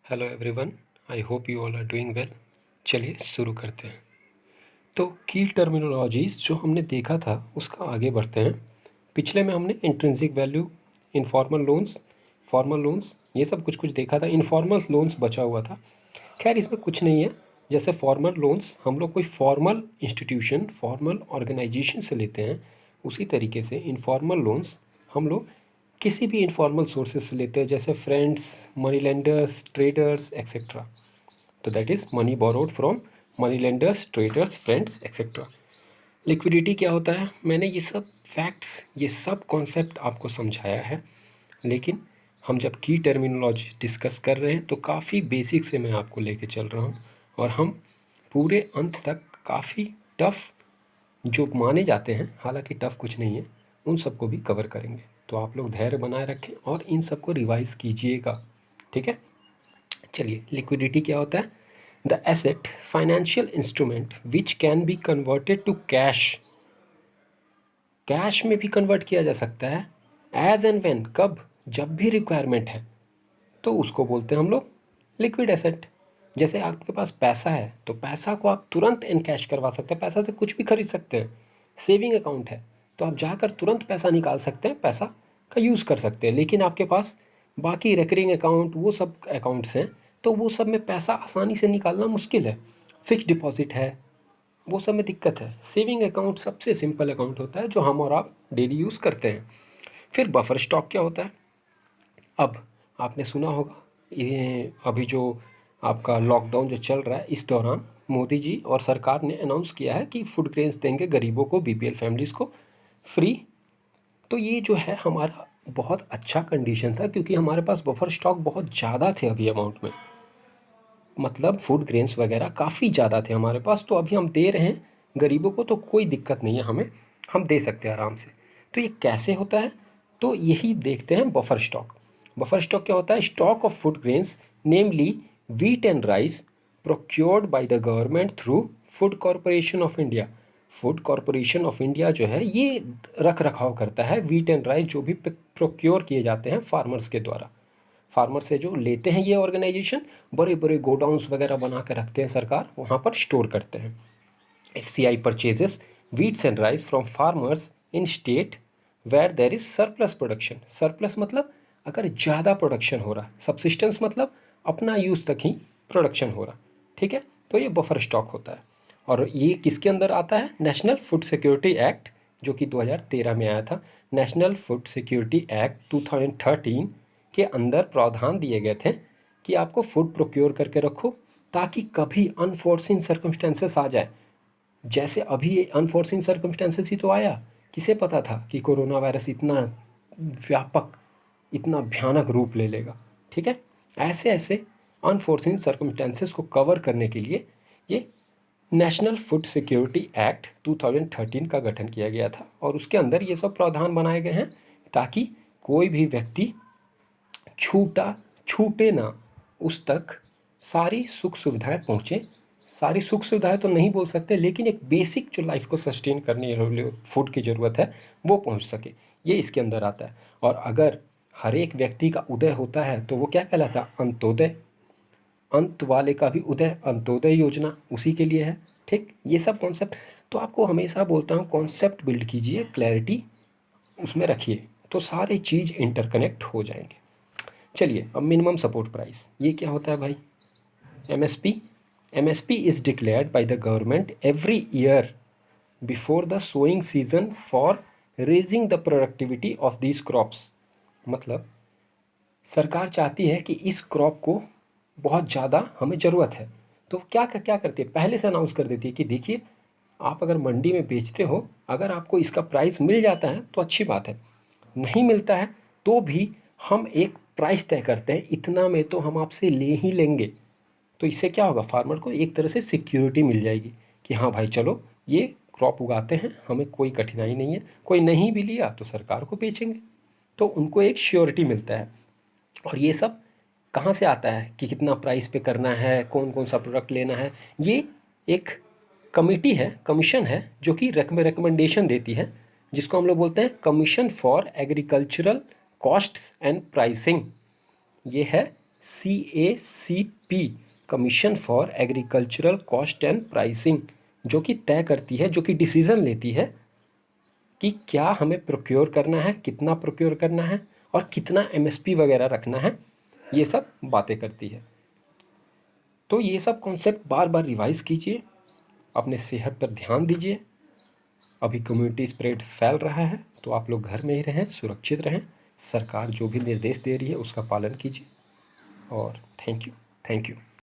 Hello everyone, I hope you all are doing well. चलिए शुरू करते हैं। तो की टर्मिनोलॉजीज़ जो हमने देखा था उसका आगे बढ़ते हैं। पिछले में हमने intrinsic value, informal loans, formal loans, ये सब कुछ कुछ देखा था। इनफॉर्मल लोन्स बचा हुआ था। खैर इसमें कुछ नहीं है। जैसे फॉर्मल लोन्स हम लोग कोई फॉर्मल इंस्टीट्यूशन, फॉर्मल ऑर्गेनाइजेशन से लेते हैं, उसी तरीके से इनफॉर्मल लोन्स हम लोग किसी भी इनफॉर्मल सोर्सेज से लेते हैं, जैसे friends, money lenders, traders etcetera. तो that is money borrowed from money lenders, traders, friends etcetera. Liquidity क्या होता है? मैंने ये सब फैक्ट्स, ये सब कॉन्सेप्ट आपको समझाया है, लेकिन हम जब की टर्मिनोलॉजी डिस्कस कर रहे हैं तो काफ़ी बेसिक से मैं आपको लेके चल रहा हूँ, और हम पूरे अंत तक काफ़ी टफ़ जो माने जाते हैं, हालांकि टफ़ कुछ नहीं है, उन सबको भी कवर करेंगे। तो आप लोग धैर्य बनाए रखें और इन सबको रिवाइज़ कीजिएगा, ठीक है। चलिए, लिक्विडिटी क्या होता है? The asset, financial instrument which can be converted to cash. Cash में भी कन्वर्ट किया जा सकता है एज एंड व्हेन, कब? जब भी रिक्वायरमेंट है, तो उसको बोलते हैं हम लोग लिक्विड एसेट। जैसे आपके पास पैसा है तो पैसा को आप तुरंत इनकैश करवा सकते हैं, पैसा से कुछ भी खरीद सकते हैं। सेविंग अकाउंट है तो आप जाकर तुरंत पैसा निकाल सकते हैं, पैसा का यूज़ कर सकते हैं। लेकिन आपके पास बाकी रिकरिंग अकाउंट, वो सब अकाउंट्स हैं, तो वो सब में पैसा आसानी से निकालना मुश्किल है। फिक्स डिपॉजिट है, वो सब में दिक्कत है। सेविंग अकाउंट सबसे सिंपल अकाउंट होता है जो हम और आप डेली यूज़ करते हैं। फिर बफर स्टॉक क्या होता है? अब आपने सुना होगा, ये अभी जो आपका लॉकडाउन जो चल रहा है, इस दौरान मोदी जी और सरकार ने अनाउंस किया है कि फूड ग्रेन्स देंगे गरीबों को, बीपीएल फैमिलीज़ को फ्री। तो ये जो है हमारा बहुत अच्छा कंडीशन था, क्योंकि हमारे पास बफर स्टॉक बहुत ज़्यादा थे अभी अमाउंट में, मतलब फूड ग्रेन्स वगैरह काफ़ी ज़्यादा थे हमारे पास। तो अभी हम दे रहे हैं गरीबों को, तो कोई दिक्कत नहीं है हमें, हम दे सकते हैं आराम से। तो ये कैसे होता है? तो यही देखते हैं बफर स्टॉक। बफर स्टॉक क्या होता है? Stock of food grains, namely wheat and rice, procured by the government through food corporation of India. Food corporation of India जो है ये रख रखाव करता है वीट एंड राइस जो भी प्रोक्योर किए जाते हैं फार्मर्स के द्वारा। फार्मर से जो लेते हैं, ये ऑर्गेनाइजेशन बड़े बड़े गोडाउंस वगैरह बना कर रखते हैं, सरकार वहाँ पर स्टोर करते हैं। FCI purchases wheats and rice from farmers in state where there is surplus production. Surplus मतलब अगर ज़्यादा प्रोडक्शन हो रहा है, सब्सिस्टेंस मतलब अपना यूज़ तक ही प्रोडक्शन हो रहा, ठीक है। तो ये बफर स्टॉक होता है, और ये किसके अंदर आता है? नेशनल फूड सिक्योरिटी एक्ट, जो कि 2013 में आया था। नेशनल फूड सिक्योरिटी एक्ट 2013 के अंदर प्रावधान दिए गए थे कि आपको फूड प्रोक्योर करके रखो, ताकि कभी अनफोर्सिन सर्कमस्टेंसेस आ जाए। जैसे अभी ये अनफोर्सिन सर्कमस्टेंसेस ही तो आया, किसे पता था कि कोरोना वायरस इतना व्यापक, इतना भयानक रूप ले लेगा, ठीक है। ऐसे ऐसे अनफोर्सिन सर्कमस्टेंसेस को कवर करने के लिए ये नेशनल फूड सिक्योरिटी एक्ट 2013 का गठन किया गया था, और उसके अंदर ये सब प्रावधान बनाए गए हैं ताकि कोई भी व्यक्ति छूटे ना, उस तक सारी सुख सुविधाएं पहुँचे। सारी सुख सुविधाएं तो नहीं बोल सकते, लेकिन एक बेसिक जो लाइफ को सस्टेन करने के लिए फूड की ज़रूरत है वो पहुँच सके, ये इसके अंदर आता है। और अगर हर एक व्यक्ति का उदय होता है तो वो क्या कहलाता है? अंत्योदय। अंत वाले का भी उदय, अंत्योदय योजना उसी के लिए है, ठीक। ये सब कॉन्सेप्ट तो आपको हमेशा बोलता हूँ, कॉन्सेप्ट बिल्ड कीजिए, क्लैरिटी उसमें रखिए, तो सारे चीज़ इंटरकनेक्ट हो जाएंगे। चलिए, अब मिनिमम सपोर्ट प्राइस ये क्या होता है भाई? MSP। MSP is declared by the government every year before the sowing season for raising the productivity of these crops. मतलब सरकार चाहती है कि इस क्रॉप को बहुत ज़्यादा हमें ज़रूरत है, तो क्या क्या करती है? पहले से अनाउंस कर देती है कि देखिए, आप अगर मंडी में बेचते हो, अगर आपको इसका प्राइस मिल जाता है तो अच्छी बात है, नहीं मिलता है तो भी हम एक प्राइस तय करते हैं, इतना में तो हम आपसे ले ही लेंगे। तो इससे क्या होगा? फार्मर को एक तरह से सिक्योरिटी मिल जाएगी कि हाँ भाई चलो, ये क्रॉप उगाते हैं, हमें कोई कठिनाई नहीं है, कोई नहीं भी लिया तो सरकार को बेचेंगे, तो उनको एक श्योरिटी मिलता है। और ये सब कहाँ से आता है कि कितना प्राइस पे करना है, कौन कौन सा प्रोडक्ट लेना है? ये एक कमिटी है, कमीशन है, जो कि रिकमेंडेशन देती है, जिसको हम लोग बोलते हैं commission for agricultural costs and pricing. ये है CACP, commission for agricultural cost and pricing, जो कि तय करती है, जो कि डिसीज़न लेती है कि क्या हमें प्रोक्योर करना है, कितना प्रोक्योर करना है और कितना MSP वगैरह रखना है, ये सब बातें करती है। तो ये सब कॉन्सेप्ट बार बार रिवाइज़ कीजिए, अपने सेहत पर ध्यान दीजिए। अभी कम्युनिटी स्प्रेड फैल रहा है, तो आप लोग घर में ही रहें, सुरक्षित रहें। सरकार जो भी निर्देश दे रही है उसका पालन कीजिए। और थैंक यू।